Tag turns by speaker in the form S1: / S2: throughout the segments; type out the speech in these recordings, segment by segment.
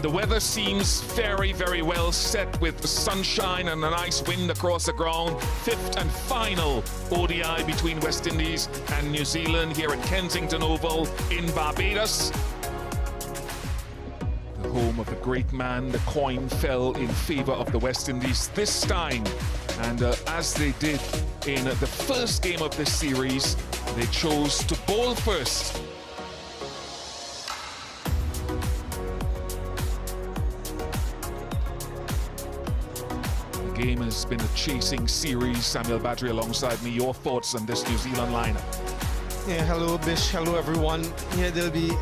S1: The weather seems very, very well set with the sunshine and a nice wind across the ground. Fifth and final ODI between West Indies and New Zealand here at Kensington Oval in Barbados. The home of the great man, the coin fell in favor of the West Indies this time. And as they did in the first game of this series, they chose to bowl first. The game has been a chasing series. Samuel Badri alongside me. Your thoughts on this New Zealand lineup?
S2: Yeah, hello Bish, hello everyone. Yeah, they'll be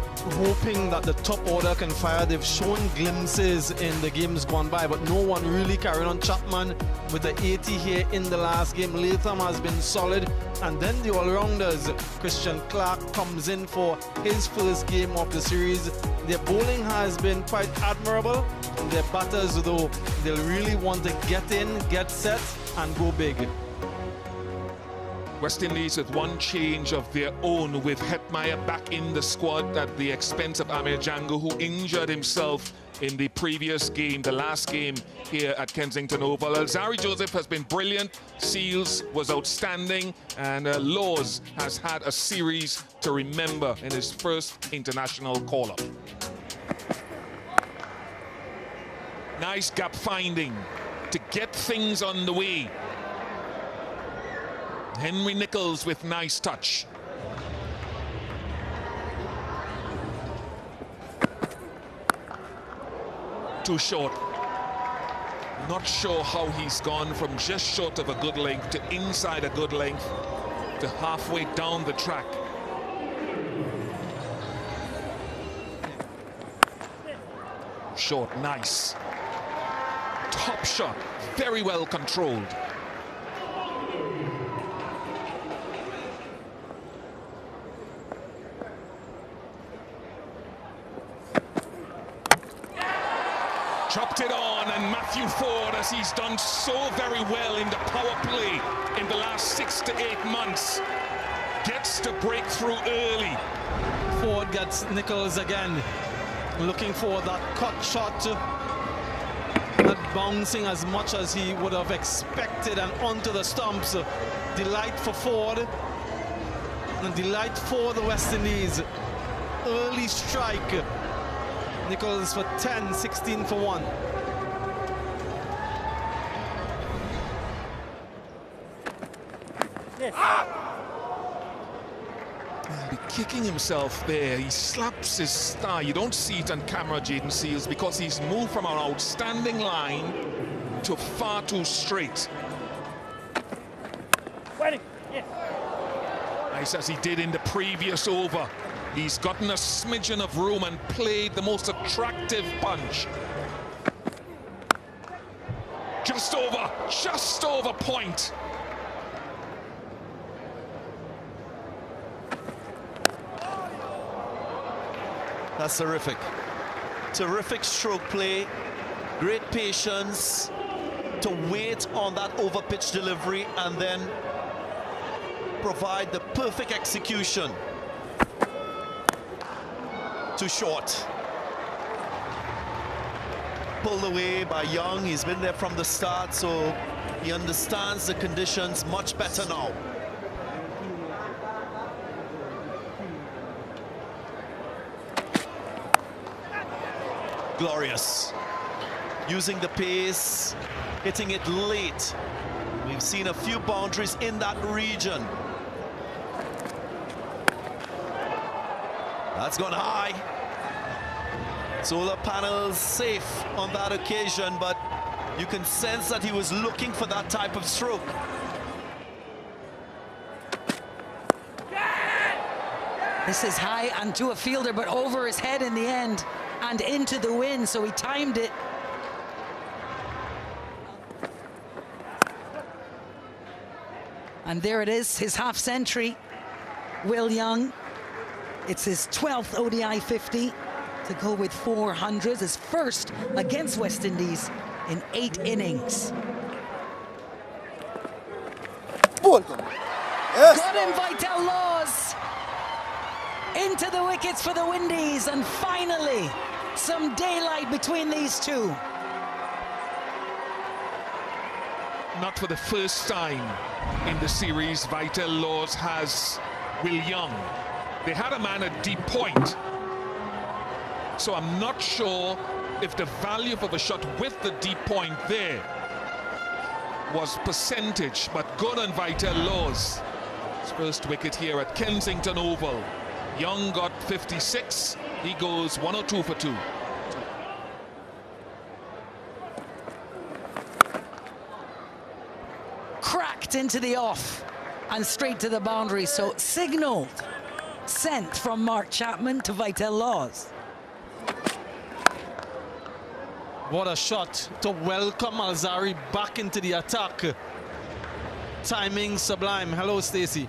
S2: hoping that the top order can fire. They've shown glimpses in the games gone by, but no one really carried on. Chapman with the 80 here in the last game. Latham has been solid. And then the all-rounders, Christian Clark comes in for his first game of the series. Their bowling has been quite admirable. Their batters, though, they'll really want to get in, get set, and go big.
S1: West Indies with one change of their own, with Hetmyer back in the squad at the expense of Amir Django, who injured himself in the previous game, the last game here at Kensington Oval. Alzari Joseph has been brilliant, Seals was outstanding, and Laws has had a series to remember in his first international call-up. Nice gap finding to get things on the way. Henry Nicholls with nice touch. Too short. Not sure how he's gone from just short of a good length to inside a good length to halfway down the track. Short, nice. Top shot, very well controlled. Chopped it on, and Matthew Ford, as he's done so very well in the power play in the last 6 to 8 months, gets to break through early.
S2: Ford gets Nicholls again, looking for that cut shot, not bouncing as much as he would have expected, and onto the stumps. Delight for Ford, and delight for the West Indies. Early strike. Nicholls for 10, 16 for 1.
S1: Yes. He'll be kicking himself there. He slaps his thigh. You don't see it on camera, Jaden Seals, because he's moved from an outstanding line to far too straight. Nice as he did in the previous over. He's gotten a smidgen of room and played the most attractive punch. Just over point.
S3: That's terrific. Terrific stroke play, great patience to wait on that over pitch delivery and then provide the perfect execution. Too short. Pulled away by Young. He's been there from the start, so he understands the conditions much better now. Glorious. Using the pace, hitting it late. We've seen a few boundaries in that region. That's gone high. Solar panels safe on that occasion, but you can sense that he was looking for that type of stroke.
S4: This is high and to a fielder, but over his head in the end and into the wind, so he timed it. And there it is, his half century. Will Young. It's his 12th ODI 50 to go with 400s, his first against West Indies in 8 innings.
S5: Yes.
S4: Got him, Vital Laws. Into the wickets for the Windies, and finally some daylight between these two.
S1: Not for the first time in the series, Vital Laws has Will Young. They had a man at deep point, so I'm not sure if the value of a shot with the deep point there was percentage, but good on Vital Laws. His first wicket here at Kensington Oval. Young got 56. He goes 102 for 2.
S4: Cracked into the off and straight to the boundary, so signaled, sent from Mark Chapman to Vital Laws.
S2: What a shot to welcome Alzari back into the attack. Timing sublime. Hello, Stacey.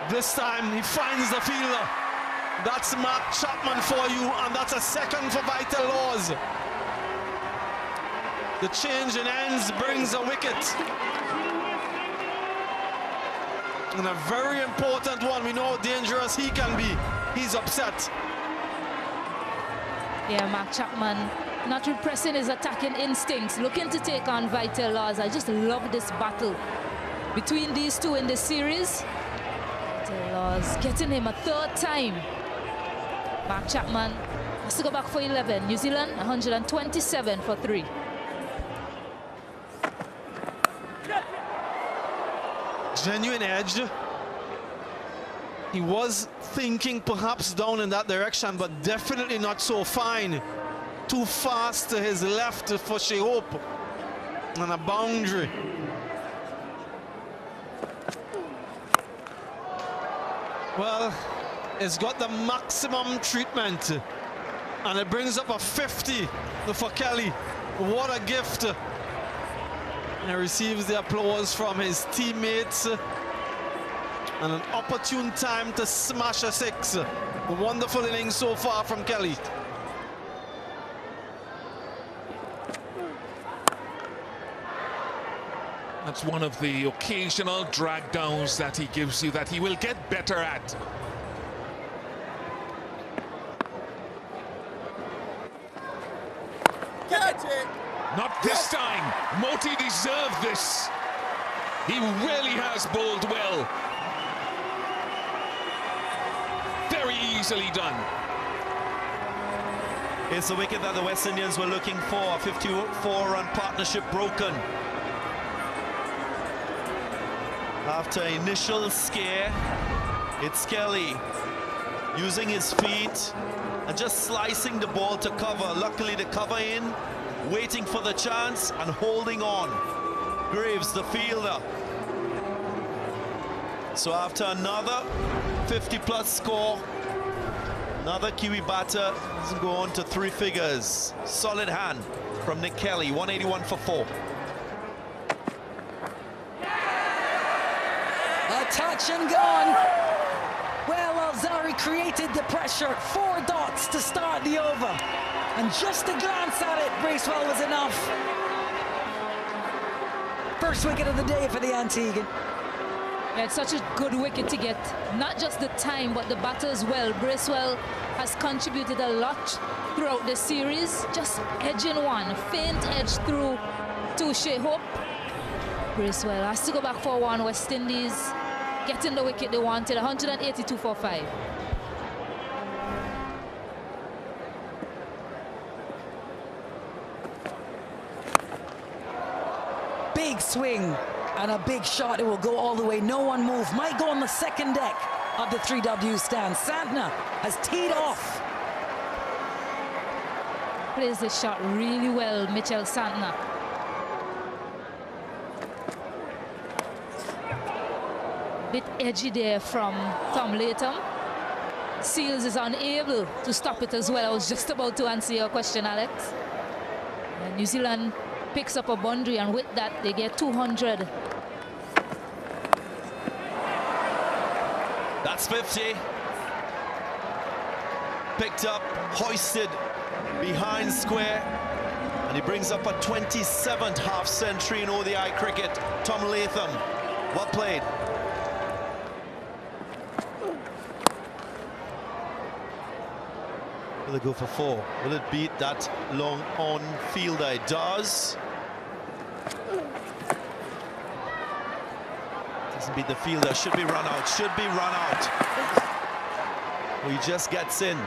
S2: This time he finds the fielder. That's Mark Chapman for you, and that's a second for Vital Laws. The change in ends brings a wicket. And a very important one. We know how dangerous he can be. He's upset.
S5: Yeah, Mark Chapman not repressing his attacking instincts, looking to take on Vital Laws. I just love this battle between these two in the series. Vital Laws getting him a third time. Mark Chapman has to go back for 11. New Zealand 127 for 3.
S2: Genuine edge. He was thinking perhaps down in that direction, but definitely not so fine. Too fast to his left for Shehope. And a boundary. Well, it's got the maximum treatment. And it brings up a 50 for Kelly. What a gift. And he receives the applause from his teammates. And an opportune time to smash a 6. A wonderful innings so far from Kelly.
S1: That's one of the occasional drag downs that he gives you that he will get better at.
S6: Catch it!
S1: Not this time. Moti deserved this. He really has bowled well. Very easily done.
S3: It's the wicket that the West Indians were looking for. A 54-run partnership broken. After initial scare, it's Kelly using his feet and just slicing the ball to cover. Luckily the cover in, waiting for the chance and holding on. Graves, the fielder. So after another 50-plus score, another Kiwi batter doesn't go on to 3 figures. Solid hand from Nick Kelly, 181 for 4.
S4: A touch and gone. Well, Alzari created the pressure. 4 dots to start the over. And just a glance at it, Bracewell was enough. First wicket of the day for the Antiguan.
S5: Yeah, it's such a good wicket to get. Not just the time, but the batter as well. Bracewell has contributed a lot throughout the series. Just edging one, faint edge through to Shehope. Bracewell has to go back for 1. West Indies getting the wicket they wanted, 182 for 5.
S4: Big swing and a big shot. It will go all the way. No one move. Might go on the second deck of the 3W stand. Santner has teed off.
S5: Plays the shot really well, Mitchell Santner. Bit edgy there from Tom Latham. Seals is unable to stop it as well. I was just about to answer your question, Alex. And New Zealand picks up a boundary, and with that they get 200.
S3: That's 50. Picked up, hoisted behind square, and he brings up a 27th half century in ODI cricket. Tom Latham, well played. Will it go for 4? Will it beat that long on fielder? It does. Doesn't beat the fielder. Should be run out. Should be run out. Well, he just gets in.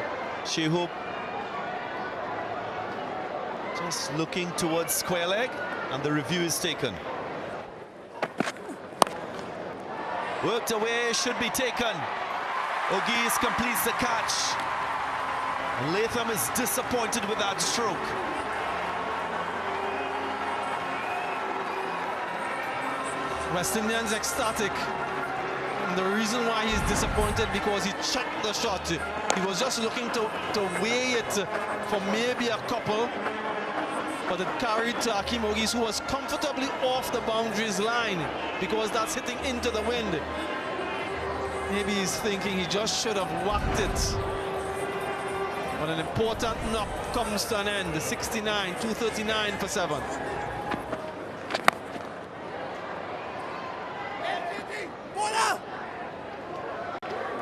S3: Shea Hope just looking towards square leg, and the review is taken. Worked away, should be taken. O'Gees completes the catch. And Latham is disappointed with that stroke.
S2: West Indians ecstatic. And the reason why he's disappointed, because he checked the shot. He was just looking to weigh it for maybe a couple, but it carried to Hakeem O'Gees, who was comfortably off the boundaries line, because that's hitting into the wind. Maybe he's thinking he just should have whacked it. But an important knock comes to an end. 69, 239 for 7.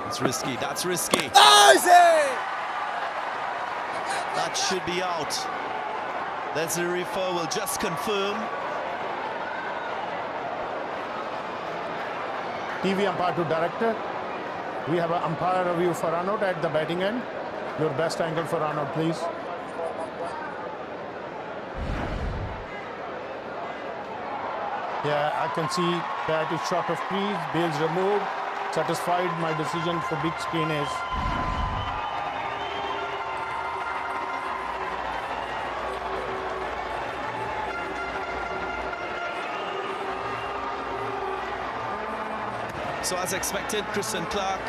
S3: It's risky, that's risky. That should be out. Leslie Refer will just confirm.
S6: TV umpire to director. We have an umpire review for run out at the batting end. Your best angle for run out, please. Yeah, I can see that it's short of crease, bails removed. Satisfied. My decision for big screen is
S3: so, as expected, Christian Clark,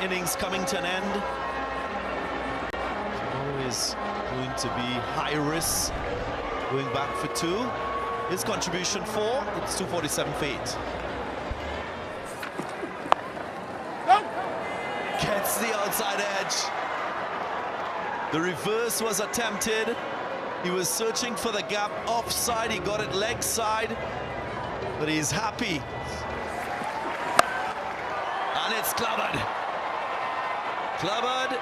S3: innings coming to an end. Always going to be high risk, going back for 2. His contribution 4, it's 247 for 8. Gets the outside edge. The reverse was attempted. He was searching for the gap offside. He got it leg side, but he's happy. And it's clubbered. Clubbered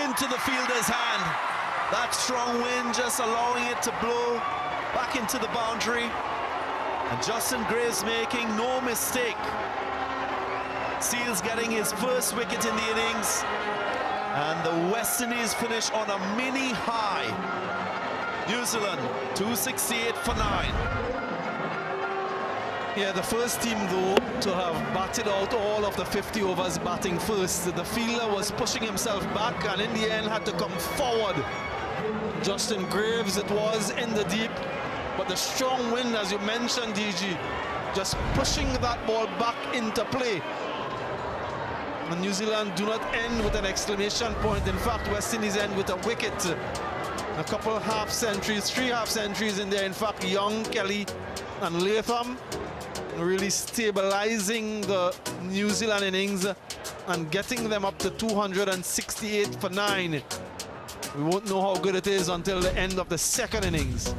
S3: into the fielder's hand. That strong wind just allowing it to blow back into the boundary. And Justin Graves making no mistake. Seals getting his first wicket in the innings. And the West Indies finish on a mini high. New Zealand 268 for 9.
S2: Yeah, the first team, though, to have batted out all of the 50 overs batting first. The fielder was pushing himself back and in the end had to come forward. Justin Graves, it was in the deep, but the strong wind, as you mentioned, DG, just pushing that ball back into play. And New Zealand do not end with an exclamation point. In fact, West Indies end with a wicket. A couple half centuries, 3 half centuries in there. In fact, Young, Kelly and Latham really stabilizing the New Zealand innings and getting them up to 268 for 9. We won't know how good it is until the end of the second innings.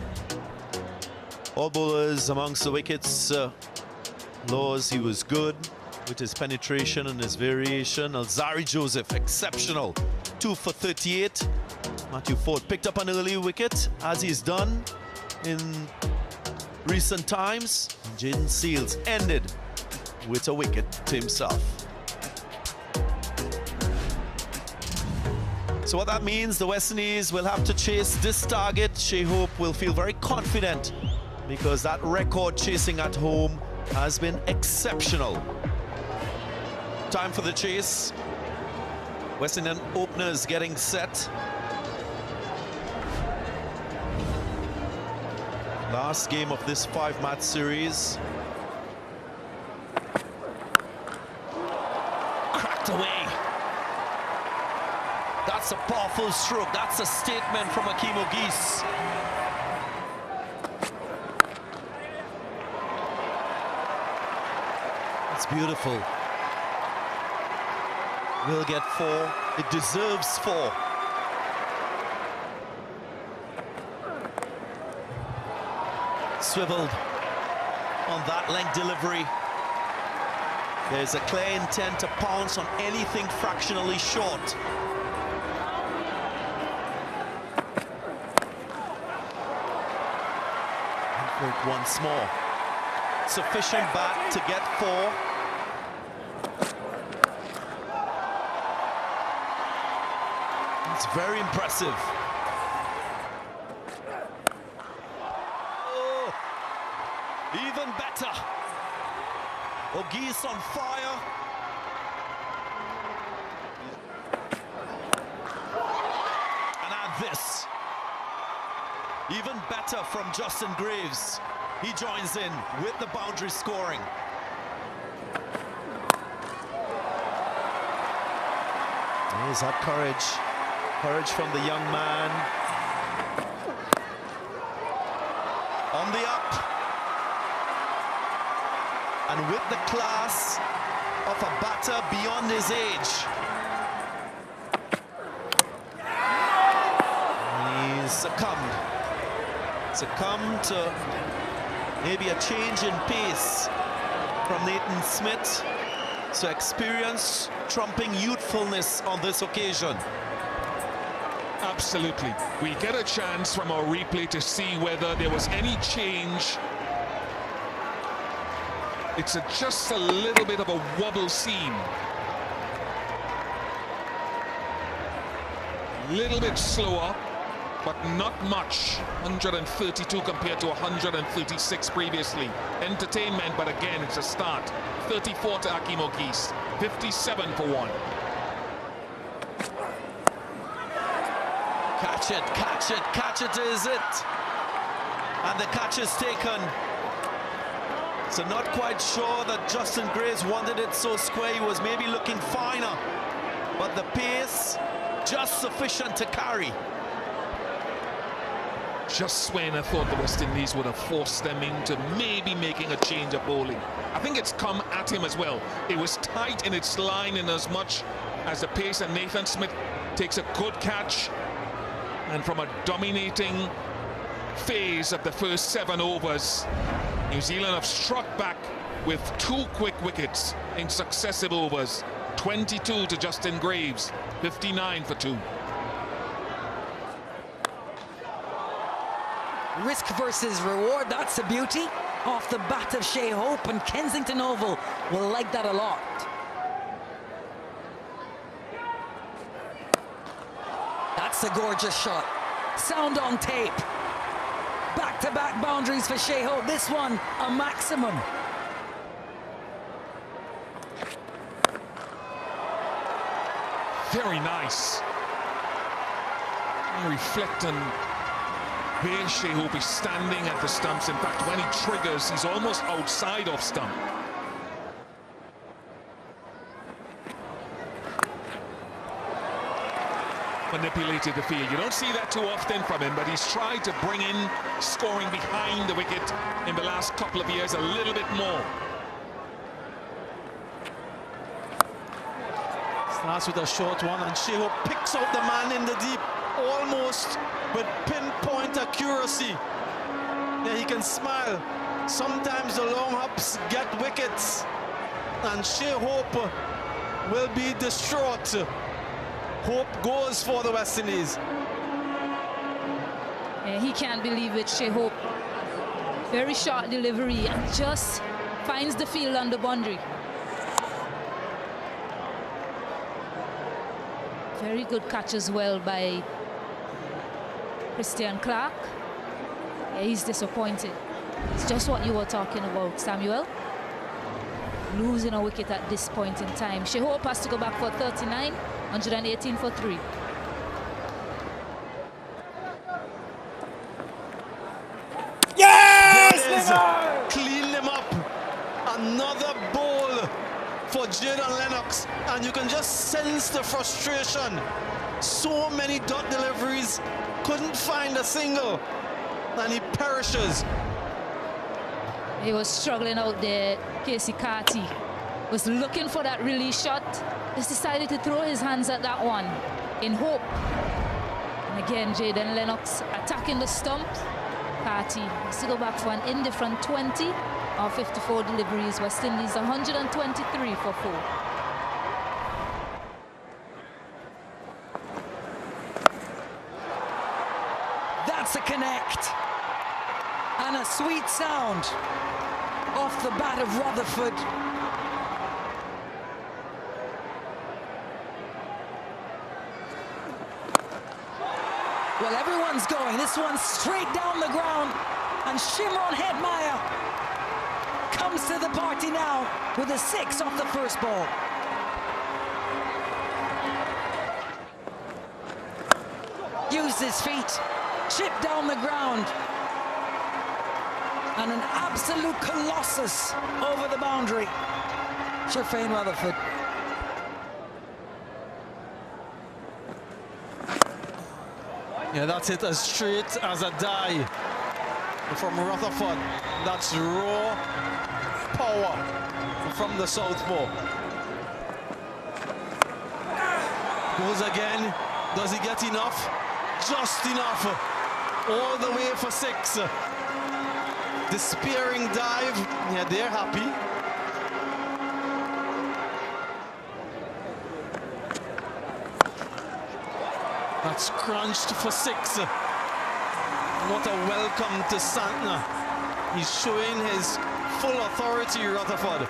S3: All bowlers amongst the wickets. Laws, he was good with his penetration and his variation. Alzari Joseph, exceptional. 2 for 38. Matthew Ford picked up an early wicket, as he's done in recent times. Jaden Seals ended with a wicket to himself. So what that means, the West Indies will have to chase this target. Shea Hope will feel very confident because that record chasing at home has been exceptional. Time for the chase. West Indian openers getting set. Last game of this 5-match series. Cracked away. That's a powerful stroke. That's a statement from Hakeem O'Gees. It's beautiful. Will get 4. It deserves 4. Swiveled on that length delivery. There's a clear intent to pounce on anything fractionally short. Rutherford once more. Sufficient bat to get 4. It's very impressive. Oh, even better. O'Gee's on fire. And add this. Even better from Justin Graves. He joins in with the boundary scoring. Here's that courage. Courage from the young man. On the up. And with the class of a batter beyond his age. He's succumbed to maybe a change in pace from Nathan Smith. So experience trumping youthfulness on this occasion.
S1: Absolutely. We get a chance from our replay to see whether there was any change. It's just a little bit of a wobble seam. Little bit slower, but not much. 132 compared to 136 previously. Entertainment, but again, it's a start. 34 to Akeem O'Gee's, 57 for 1.
S3: Catch it, is it? And the catch is taken. So not quite sure that Justin Graves wanted it so square. He was maybe looking finer, but the pace just sufficient to carry.
S1: Just when I thought the West Indies would have forced them into maybe making a change of bowling. I think it's come at him as well. It was tight in its line in as much as the pace, and Nathan Smith takes a good catch. And from a dominating phase of the first 7 overs, New Zealand have struck back with 2 quick wickets in successive overs. 22 to Justin Graves, 59 for 2.
S4: Risk versus reward, that's a beauty. Off the bat of Shea Hope, and Kensington Oval will like that a lot. That's a gorgeous shot. Sound on tape. Back-to-back boundaries for Shea Hope. This one, a maximum.
S1: Very nice. Reflecting where Shea Hope is standing at the stumps. In fact, when he triggers, he's almost outside of stump. Manipulated the field. You don't see that too often from him, but he's tried to bring in scoring behind the wicket in the last couple of years a little bit more.
S2: Starts with a short one, and Shea Hope picks out the man in the deep, almost with pinpoint accuracy. There he can smile. Sometimes the long hops get wickets, and Shea Hope will be distraught. Hope goes for the West Indies.
S5: Yeah, he can't believe it, Shea Hope. Very short delivery and just finds the field on the boundary. Very good catch as well by Christian Clark. Yeah, he's disappointed. It's just what you were talking about, Samuel. Losing a wicket at this point in time. Shea Hope has to go back for 39, 118 for 3.
S2: Yes! Clean them up. Another ball for Jaden Lennox, and you can just sense the frustration. So many dot deliveries, couldn't find a single, and he perishes.
S5: He was struggling out there. Casey Carty was looking for that release shot. Just decided to throw his hands at that one in hope. And again, Jaden Lennox attacking the stump. Carty has to go back for an indifferent 20 of 54 deliveries. West Indies 123 for 4.
S4: That's a connect. And a sweet sound off the bat of Rutherford. Well, everyone's going. This one's straight down the ground. And Hetmyer comes to the party now with a 6 off the first ball. Used his feet, chipped down the ground. And an absolute colossus over the boundary. Rutherford.
S2: Yeah, that's it, as straight as a die from Rutherford. That's raw power from the southpaw. Goes again. Does he get enough? Just enough. All the way for 6. Despairing dive. Yeah, they're happy. That's crunched for 6. What a welcome to Santner. He's showing his full authority, Rutherford.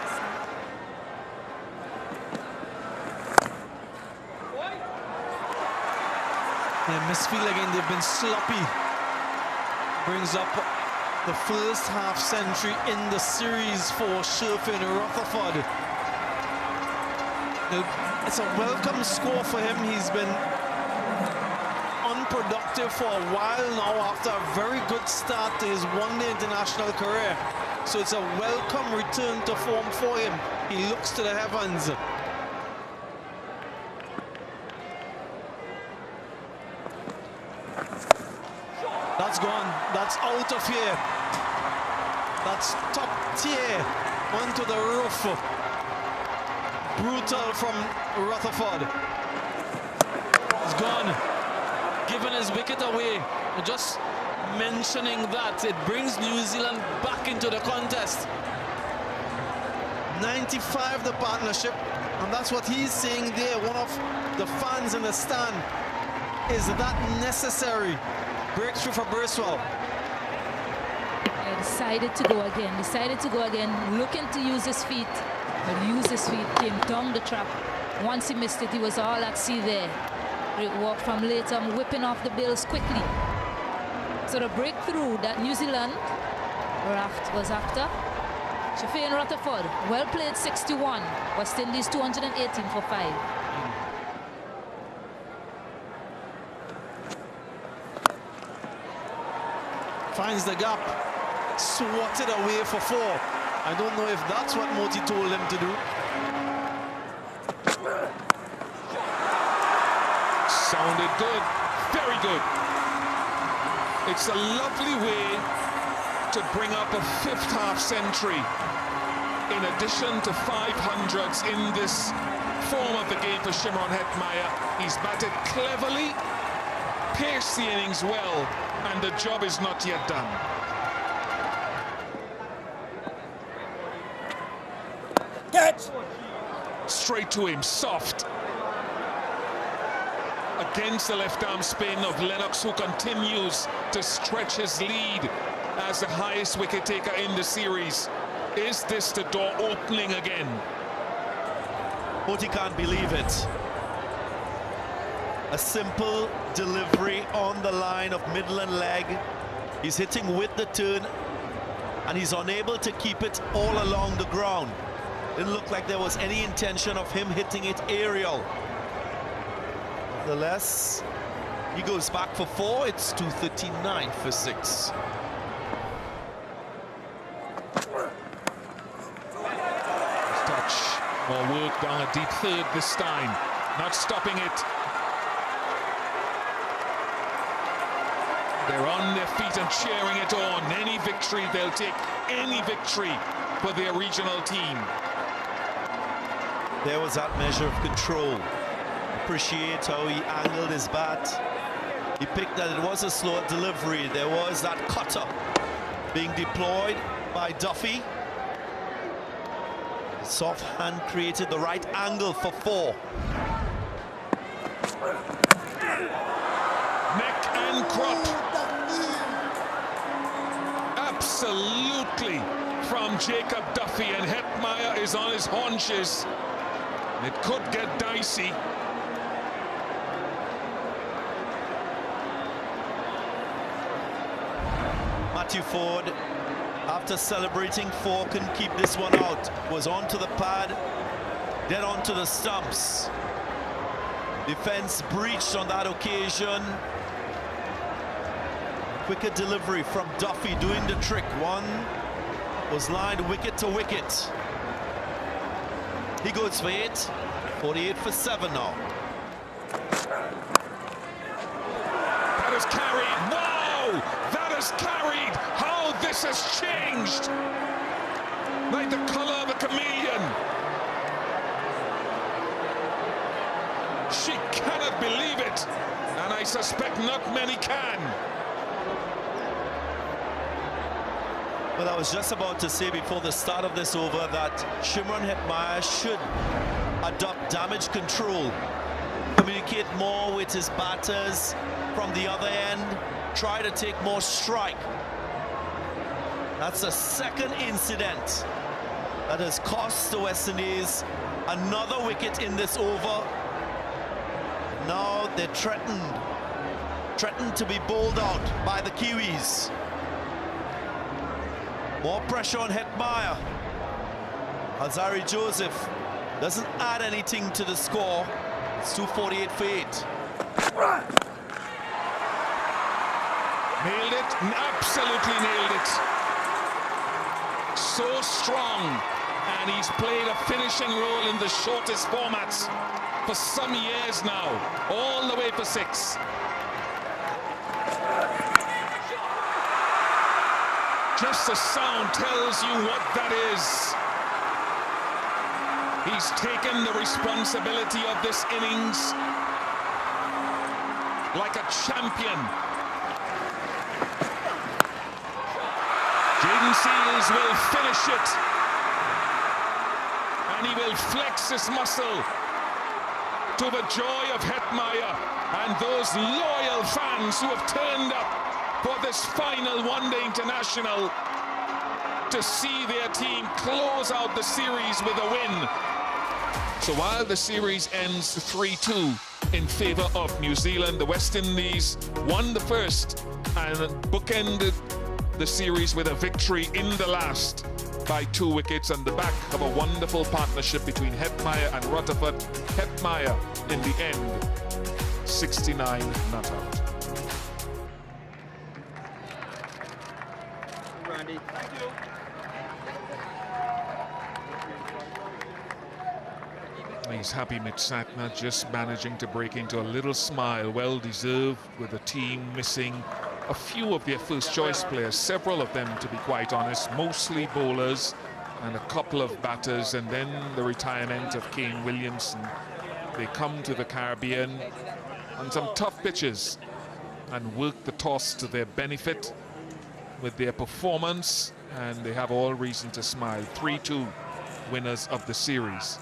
S2: Yeah, misfeel again, they've been sloppy. Brings up the first half century in the series for Rutherford. It's a welcome score for him. He's been unproductive for a while now after a very good start to his one-day international career. So it's a welcome return to form for him. He looks to the heavens. That's gone. That's out of here. That's top tier. Onto the roof. Brutal from Rutherford. It's gone. Giving his wicket away. Just mentioning that, it brings New Zealand back into the contest. 95 the partnership, and that's what he's saying there. One of the fans in the stand. Is that necessary? Breakthrough for Bracewell.
S5: Yeah, decided to go again, looking to use his feet, but used his feet, came down the trap. Once he missed it, he was all at sea there. Great work from Latham, whipping off the bills quickly. So the breakthrough that New Zealand was after. Rutherford, well played, 61. West Indies 218 for 5.
S2: Finds the gap, swatted away for 4. I don't know if that's what Moti told him to do.
S1: Sounded good, very good. It's a lovely way to bring up a 5th half century in addition to 500s in this form of the game for Hetmyer. He's batted cleverly, paced the innings well, and the job is not yet done.
S4: Catch!
S1: Straight to him, soft. Against the left-arm spin of Lennox, who continues to stretch his lead as the highest wicket taker in the series. Is this the door opening again?
S3: Moti can't believe it. A simple delivery on the line of Midland leg. He's hitting with the turn, and he's unable to keep it all along the ground. Didn't look like there was any intention of him hitting it aerial. Nevertheless, he goes back for 4. It's 239 for 6.
S1: Touch, more work down a deep third this time. Not stopping it. They're on their feet and cheering it on. Any victory, they'll take any victory for their regional team.
S3: There was that measure of control. Appreciate how he angled his bat. He picked that it was a slow delivery. There was that cutter being deployed by Duffy. Soft hand created the right angle for 4.
S1: Neck and crop. absolutely from Jacob Duffy, and Hetmyer is on his haunches. It could get dicey.
S3: Matthew Ford, after celebrating 4, couldn't keep this one out. Was onto the pad, then onto the stumps. Defense breached on that occasion. Quicker delivery from Duffy doing the trick. One was lined wicket to wicket. He goes for 8. 48 for 7 now.
S1: That is carried. Wow! That is carried. How this has changed. Like the color of a chameleon. She cannot believe it. And I suspect not many can.
S3: Well, I was just about to say before the start of this over that Shimron Hetmyer should adopt damage control, communicate more with his batters from the other end, try to take more strike. That's the second incident that has cost the West Indies another wicket in this over. Now they're threatened to be bowled out by the Kiwis. More pressure on Hetmyer. Alzari Joseph doesn't add anything to the score. It's 248 for 8.
S1: Nailed it, absolutely nailed it. So strong, and he's played a finishing role in the shortest formats for some years now, all the way for 6. Just the sound tells you what that is. He's taken the responsibility of this innings like a champion. Jaden Seals will finish it. And he will flex his muscle to the joy of Hetmyer and those loyal fans who have turned up for this final one-day international to see their team close out the series with a win. So while the series ends 3-2 in favor of New Zealand, the West Indies won the first and bookended the series with a victory in the last by 2 wickets on the back of a wonderful partnership between Hetmyer and Rutherford. Hetmyer in the end 69 not out.
S7: Randy. Thank you.
S1: He's happy Mitsatna, just managing to break into a little smile, well deserved, with the team missing a few of their first choice players, several of them to be quite honest, mostly bowlers and a couple of batters, and then the retirement of Kane Williamson. They come to the Caribbean on some tough pitches and work the toss to their benefit with their performance, and they have all reason to smile. 3-2 winners of the series.